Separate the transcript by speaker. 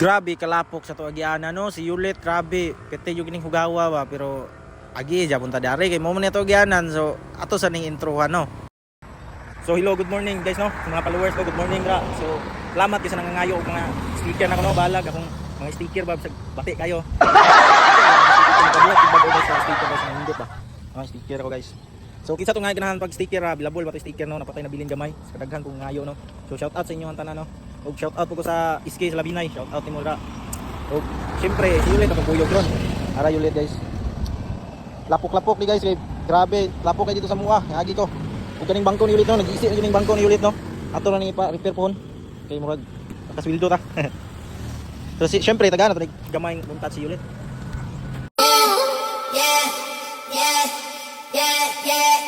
Speaker 1: Grabe kalapok sa to agiana no, si Yulit grabe, pete yung kining hugawa ba pero agi ja punta dari kay mo man to agianan so ato sa ning intro no. So hello, good morning guys no, sa mga followers ko, good morning ra. So salamat kasi nangangayo og mga sticker na ko no, balag akong mga sticker ba sa bati kayo. Sticker guys, nindot ba? Mga sticker ko guys. So kinsa to nga ganahan pag sticker bilabol ba to sticker no, napatay na bilin gamay. Sa kadaghan kong ngayo no. So shout out sa inyo ang tanan no. Og shout out po ko sa SK sa Labinay, shout out nimo ra. Og syempre si Yulit akong buyog ron. Ara Yulit guys. Lapok-lapok ni guys kay grabe, lapok kay dito sa mukha. Agi ko. Ug kaning bangko ni Yulit no, nag-isi kaning bangko ni Yulit no. Ato ra ni pa repair pohon. Kay murag nakasweldo ta. So syempre taga na to gamay buntat si Yulit.
Speaker 2: Yeah, yeah, yeah, yeah.